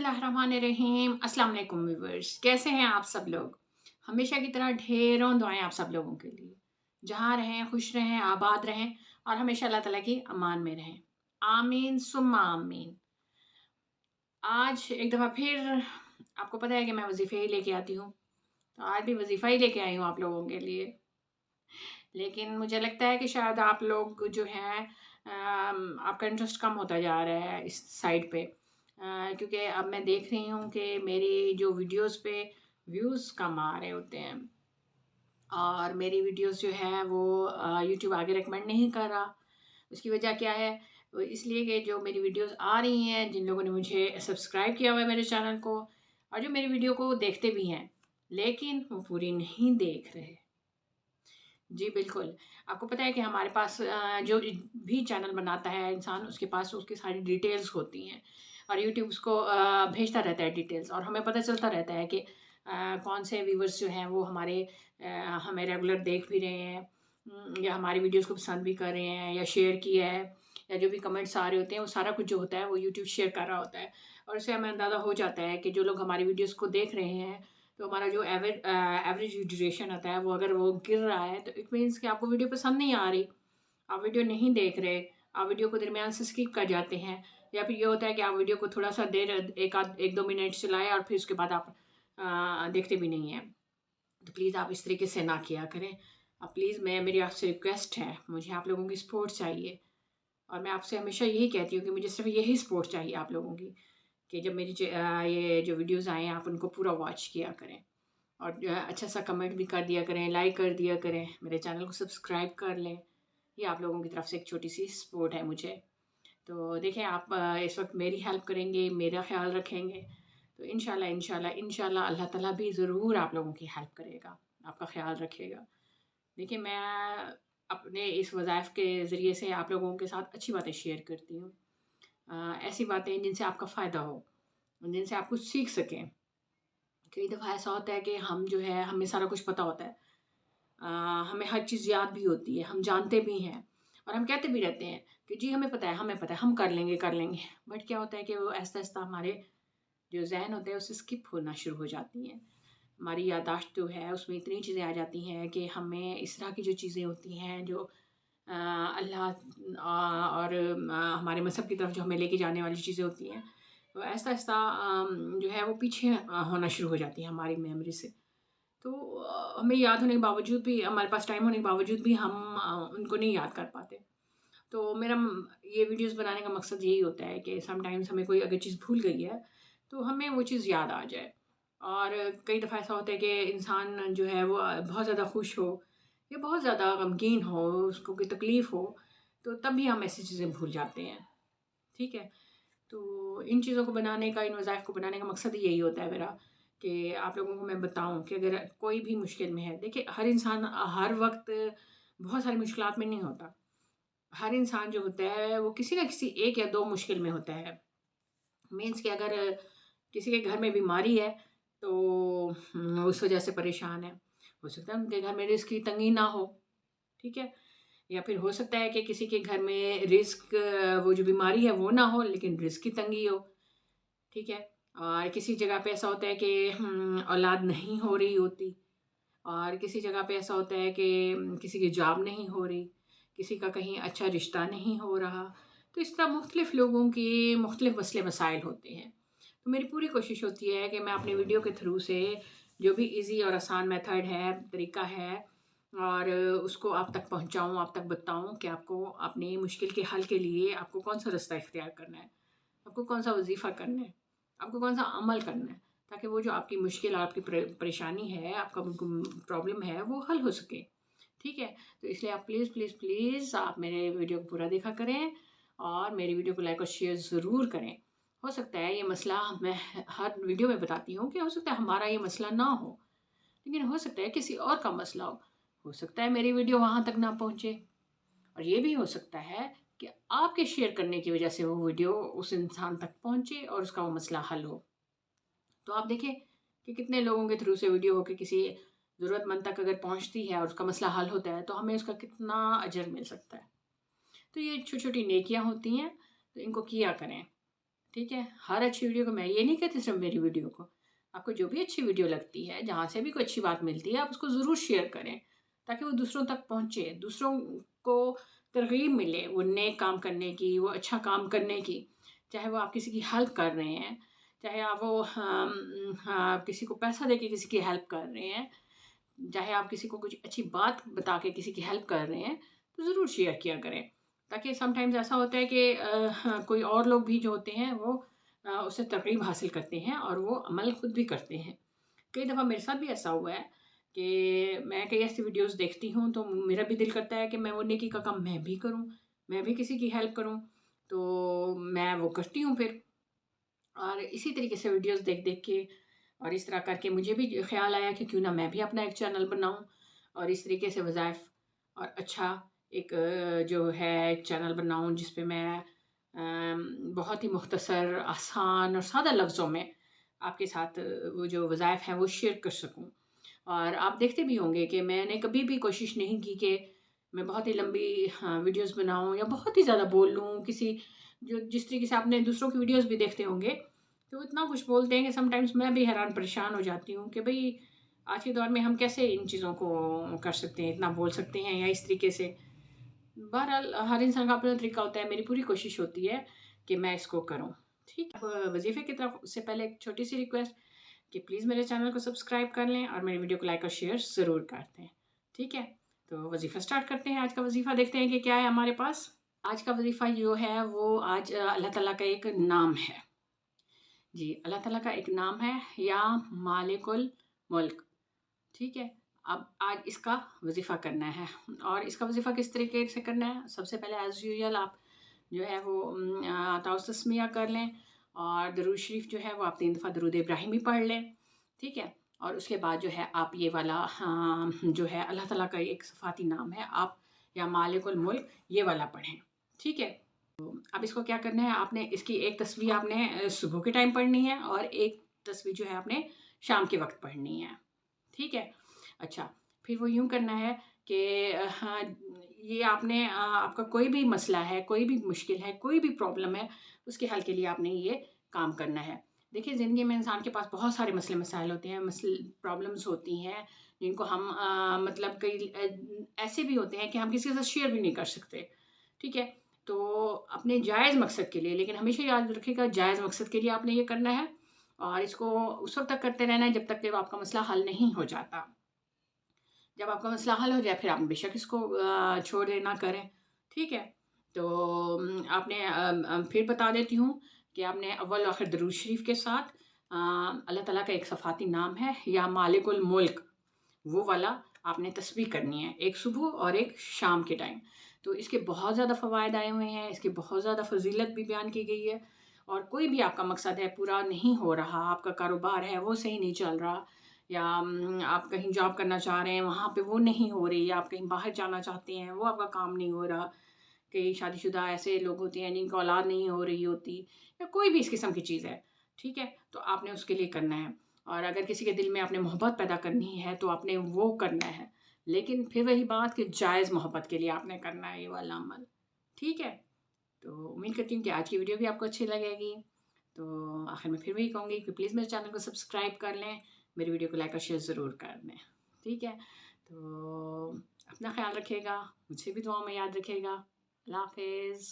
बिस्मिल्लाहिर्रहमानिर्रहीम। अस्सलाम वालेकुम व्यूअर्स, कैसे हैं आप सब लोग। हमेशा की तरह ढेरों दुआएं आप सब लोगों के लिए। जहाँ रहें खुश रहें, आबाद रहें और हमेशा अल्लाह ताला की अमान में रहें। आमीन सुम्मा आमीन। आज एक दफ़ा फिर आपको पता है कि मैं वजीफ़े ही लेके आती हूँ, तो आज भी वजीफ़ा ही लेके आई हूँ आप लोगों के लिए। लेकिन मुझे लगता है कि शायद आप लोग जो हैं आपका इंटरेस्ट कम होता जा रहा है इस साइड पे, क्योंकि अब मैं देख रही हूँ कि मेरी जो वीडियोस पे व्यूज़ कम आ रहे होते हैं और मेरी वीडियोस जो है वो यूट्यूब आगे रिकमेंड नहीं कर रहा। उसकी वजह क्या है? वो इसलिए कि जो मेरी वीडियोस आ रही हैं, जिन लोगों ने मुझे सब्सक्राइब किया हुआ है मेरे चैनल को और जो मेरी वीडियो को देखते भी हैं, लेकिन वो पूरी नहीं देख रहे। जी, बिल्कुल। आपको पता है कि हमारे पास जो भी चैनल बनाता है इंसान, उसके पास उसकी सारी डिटेल्स होती हैं और यूट्यूब उसको भेजता रहता है डिटेल्स, और हमें पता चलता रहता है कि कौन से व्यूवर्स जो हैं वो हमें रेगुलर देख भी रहे हैं, या हमारी वीडियोस को पसंद भी कर रहे हैं या शेयर किया है, या जो भी कमेंट्स आ रहे होते हैं वो सारा कुछ जो होता है वो यूट्यूब शेयर कर रहा होता है। और इससे हमें अंदाज़ा हो जाता है कि जो लोग हमारी वीडियोस को देख रहे हैं, तो हमारा जो एवरेज ड्यूरेशन आता है वो अगर वो गिर रहा है, तो इट मीन्स कि आपको वीडियो पसंद नहीं आ रही, आप वीडियो नहीं देख रहे, आप वीडियो को दरमियान से स्किप कर जाते हैं, या फिर ये होता है कि आप वीडियो को थोड़ा सा देर एक दो मिनट चलाएं और फिर उसके बाद आप देखते भी नहीं हैं। तो प्लीज़ आप इस तरीके से ना किया करें। आप प्लीज़, मेरी आपसे रिक्वेस्ट है, मुझे आप लोगों की सपोर्ट चाहिए और मैं आपसे हमेशा यही कहती हूँ कि मुझे सिर्फ यही सपोर्ट चाहिए आप लोगों की, कि जब ये जो वीडियोज़ आएँ आप उनको पूरा वॉच किया करें और जो है अच्छा सा कमेंट भी कर दिया करें, लाइक कर दिया करें, मेरे चैनल को सब्सक्राइब कर लें। ये आप लोगों की तरफ से एक छोटी सी सपोर्ट है मुझे। तो देखें, आप इस वक्त मेरी हेल्प करेंगे, मेरा ख्याल रखेंगे, तो इंशाल्लाह इंशाल्लाह इंशाल्लाह अल्लाह ताला भी ज़रूर आप लोगों की हेल्प करेगा, आपका ख्याल रखेगा। देखिए, मैं अपने इस वज़ाइफ के ज़रिए से आप लोगों के साथ अच्छी बातें शेयर करती हूँ, ऐसी बातें जिनसे आपका फ़ायदा हो, जिनसे आप कुछ सीख सकें। कई दफ़ा ऐसा होता है कि हम जो है, हमें सारा कुछ पता होता है, अ, हमें हर चीज़ याद भी होती है, हम जानते भी हैं और हम कहते भी रहते हैं कि जी हमें पता है, हमें पता है, हम कर लेंगे कर लेंगे। बट क्या होता है कि वो आहिस्ता-आहिस्ता हमारे जो ज़हन होते हैं उससे स्किप होना शुरू हो जाती हैं। हमारी याददाश्त जो है उसमें इतनी चीज़ें आ जाती हैं कि हमें इस तरह की जो चीज़ें होती हैं, जो अल्लाह और हमारे मज़हब की तरफ जो हमें लेके जाने वाली चीज़ें होती हैं, तो आहिस्ता-आहिस्ता जो है वो पीछे होना शुरू हो जाती है हमारी मेमोरी से। तो हमें याद होने के बावजूद भी, हमारे पास टाइम होने के बावजूद भी हम उनको नहीं याद कर पाते। तो ये वीडियोज़ बनाने का मकसद यही होता है कि समटाइम्स हमें कोई अगर चीज़ भूल गई है, तो हमें वो चीज़ याद आ जाए। और कई दफ़ा ऐसा होता है कि इंसान जो है वो बहुत ज़्यादा खुश हो या बहुत ज़्यादा गमगीन हो, उसको कोई तकलीफ़ हो, तो तब भी हम ऐसी चीज़ें भूल जाते हैं। ठीक है? तो इन चीज़ों को बनाने का, इन वज़ाइफ को बनाने का मकसद ही यही होता है मेरा, कि आप लोगों को मैं बताऊँ कि अगर कोई भी मुश्किल में है, देखिए हर इंसान हर वक़्त बहुत सारी मुश्किलात में नहीं होता। हर इंसान जो होता है वो किसी न किसी एक या 2 मुश्किल में होता है। मीन्स कि अगर किसी के घर में बीमारी है, तो उस वज़ह से परेशान है। हो सकता है उनके घर में रिज़्क की तंगी ना हो, ठीक है? या फिर हो सकता है कि किसी के घर में वो जो बीमारी है वो ना हो, लेकिन रिज़्क की तंगी हो, ठीक है? और किसी जगह पे ऐसा होता है कि औलाद नहीं हो रही होती, और किसी जगह पे ऐसा होता है कि किसी की जॉब नहीं हो रही, किसी का कहीं अच्छा रिश्ता नहीं हो रहा। तो इस तरह मुख्तलिफ़ लोगों के मुख्तलिफ़ मसले मसाइल होते हैं। तो मेरी पूरी कोशिश होती है कि मैं अपनी वीडियो के थ्रू से जो भी ईज़ी और आसान मेथड है, तरीका है, और उसको आप तक पहुँचाऊँ, आप तक बताऊँ कि आपको अपनी मुश्किल के हल के लिए आपको कौन-सा रास्ता इख्तियार करना है, आपको कौन-सा वज़ीफ़ा करना है, आपको कौन-सा अमल करना है, ताकि वो जो आपकी मुश्किल, आपकी परेशानी है, आपका प्रॉब्लम है, वो हल हो सके। ठीक है? तो इसलिए आप प्लीज़, प्लीज़, प्लीज़ आप मेरे वीडियो को पूरा देखा करें और मेरी वीडियो को लाइक और शेयर ज़रूर करें। हो सकता है ये मसला, मैं हर वीडियो में बताती हूँ कि हो सकता है हमारा ये मसला ना हो, लेकिन हो सकता है किसी और का मसला हो। हो सकता है मेरी वीडियो वहाँ तक ना पहुँचे, और ये भी हो सकता है कि आपके शेयर करने की वज़ह से वो वीडियो उस इंसान तक पहुँचे और उसका वो मसला हल हो। तो आप देखें कि कितने लोगों के थ्रू से वीडियो होके किसी ज़रूरतमंद तक अगर पहुँचती है और उसका मसला हल होता है, तो हमें उसका कितना अजर मिल सकता है। तो ये छोटी-छोटी नेकियां होती हैं, तो इनको किया करें। ٹھیک ہے، ہر اچھی ویڈیو کو میں یہ نہیں کہتی صرف میری ویڈیو کو، آپ کو جو بھی اچھی ویڈیو لگتی ہے، جہاں سے بھی کوئی اچھی بات ملتی ہے، آپ اس کو ضرور شیئر کریں تاکہ وہ دوسروں تک پہنچے، دوسروں کو ترغیب ملے وہ نیک کام کرنے کی، وہ اچھا کام کرنے کی، چاہے وہ آپ کسی کی ہیلپ کر رہے ہیں، چاہے آپ وہ کسی کو پیسہ دے کے کسی کی ہیلپ کر رہے ہیں، چاہے آپ کسی کو کچھ اچھی بات بتا کے کسی کی ہیلپ کر رہے ہیں، تو ضرور شیئر کیا کریں تاکہ سم ٹائمز ایسا ہوتا ہے کہ کوئی اور لوگ بھی جو ہوتے ہیں وہ اس سے ترغیب حاصل کرتے ہیں اور وہ عمل خود بھی کرتے ہیں۔ کئی دفعہ میرے ساتھ بھی ایسا ہوا ہے کہ میں کئی ایسی ویڈیوز دیکھتی ہوں تو میرا بھی دل کرتا ہے کہ میں وہ نیکی کا کام میں بھی کروں، میں بھی کسی کی ہیلپ کروں، تو میں وہ کرتی ہوں پھر۔ اور اسی طریقے سے ویڈیوز دیکھ دیکھ کے اور اس طرح کر کے مجھے بھی خیال آیا کہ کیوں نہ میں بھی اپنا ایک چینل بناؤں اور اس طریقے سے وظائف اور اچھا ایک جو ہے ایک چینل بناؤں جس پہ میں بہت ہی مختصر، آسان اور سادہ لفظوں میں آپ کے ساتھ وہ جو وظائف ہیں وہ شیئر کر سکوں۔ اور آپ دیکھتے بھی ہوں گے کہ میں نے کبھی بھی کوشش نہیں کی کہ میں بہت ہی لمبی ویڈیوز بناؤں یا بہت ہی زیادہ بول لوں کسی، جو جس طریقے سے آپ نے دوسروں کی ویڈیوز بھی دیکھتے ہوں گے تو وہ اتنا کچھ بولتے ہیں کہ سم ٹائمز میں بھی حیران پریشان ہو جاتی ہوں کہ بھئی آج کے دور میں ہم کیسے ان چیزوں کو کر سکتے ہیں، اتنا بول سکتے ہیں یا اس طریقے سے۔ بہرحال ہر انسان کا اپنا طریقہ ہوتا ہے، میری پوری کوشش ہوتی ہے کہ میں اس کو کروں۔ ٹھیک ہے، وظیفے کی طرف اس سے پہلے ایک چھوٹی سی ریکویسٹ کہ پلیز میرے چینل کو سبسکرائب کر لیں اور میری ویڈیو کو لائک اور شیئر ضرور کر دیں۔ ٹھیک ہے، تو وظیفہ سٹارٹ کرتے ہیں۔ آج کا وظیفہ دیکھتے ہیں کہ کیا ہے ہمارے پاس۔ آج کا وظیفہ جو ہے وہ آج اللہ تعالیٰ کا ایک نام ہے۔ جی، اللہ تعالیٰ کا ایک نام ہے یا مالک الملک۔ ٹھیک ہے، اب آج اس کا وظیفہ کرنا ہے اور اس کا وظیفہ کس طریقے سے کرنا ہے؟ سب سے پہلے ایز یوزول آپ جو ہے وہ طاؤس تسمیہ کر لیں اور درود شریف جو ہے وہ آپ 3 دفعہ درود ابراہیمی پڑھ لیں۔ ٹھیک ہے، اور اس کے بعد جو ہے آپ یہ والا جو ہے اللہ تعالیٰ کا ایک صفاتی نام ہے، آپ یا مالک الملک یہ والا پڑھیں۔ ٹھیک ہے، اب اس کو کیا کرنا ہے، آپ نے اس کی ایک تسبیح آپ نے صبح کے ٹائم پڑھنی ہے اور ایک تسبیح جو ہے آپ نے شام کے وقت پڑھنی ہے۔ ٹھیک ہے، اچھا پھر وہ یوں کرنا ہے کہ یہ آپ نے آپ کا کوئی بھی مسئلہ ہے، کوئی بھی مشکل ہے، کوئی بھی پرابلم ہے، اس کے حل کے لیے آپ نے یہ کام کرنا ہے۔ دیکھیے زندگی میں انسان کے پاس بہت سارے مسئلے مسائل ہوتے ہیں، پرابلمس ہوتی ہیں جن کو ہم مطلب کئی ایسے بھی ہوتے ہیں کہ ہم کسی کے ساتھ شیئر بھی نہیں کر سکتے۔ ٹھیک ہے، تو اپنے جائز مقصد کے لیے، لیکن ہمیشہ یاد رکھے گا جائز مقصد کے لیے آپ نے یہ کرنا ہے اور اس کو اس وقت تک کرتے رہنا ہے جب تک کہ آپ کا مسئلہ حل نہیں ہو جاتا۔ جب آپ کا مسئلہ حل ہو جائے پھر آپ بے شک اس کو چھوڑ دینا کریں۔ ٹھیک ہے، تو آپ نے پھر بتا دیتی ہوں کہ آپ نے اول آخر درود شریف کے ساتھ اللہ تعالیٰ کا ایک صفاتی نام ہے یا مالک الملک، وہ والا آپ نے تسبیح کرنی ہے، ایک صبح اور ایک شام کے ٹائم۔ تو اس کے بہت زیادہ فوائد آئے ہوئے ہیں، اس کی بہت زیادہ فضیلت بھی بیان کی گئی ہے، اور کوئی بھی آپ کا مقصد ہے پورا نہیں ہو رہا، آپ کا کاروبار ہے وہ صحیح نہیں چل رہا، یا آپ کہیں جاب کرنا چاہ رہے ہیں وہاں پہ وہ نہیں ہو رہی، یا آپ کہیں باہر جانا چاہتے ہیں وہ آپ کا کام نہیں ہو رہا، کئی شادی شدہ ایسے لوگ ہوتے ہیں جن کو اولاد نہیں ہو رہی ہوتی، یا کوئی بھی اس قسم کی چیز ہے، ٹھیک ہے، تو آپ نے اس کے لیے کرنا ہے۔ اور اگر کسی کے دل میں آپ نے محبت پیدا کرنی ہے تو آپ نے وہ کرنا ہے، لیکن پھر وہی بات کہ جائز محبت کے لیے آپ نے کرنا ہے یہ والا عمل۔ ٹھیک ہے، تو امید کرتی ہوں کہ آج کی ویڈیو بھی آپ کو اچھی لگے گی۔ تو آخر میں پھر وہی کہوں گی کہ پلیز میرے چینل کو سبسکرائب کر لیں، میری ویڈیو کو لائک اور شیئر ضرور کر دیں۔ ٹھیک ہے، تو اپنا خیال رکھیے گا، مجھے بھی دعاؤں میں یاد رکھیے گا۔ اللہ حافظ۔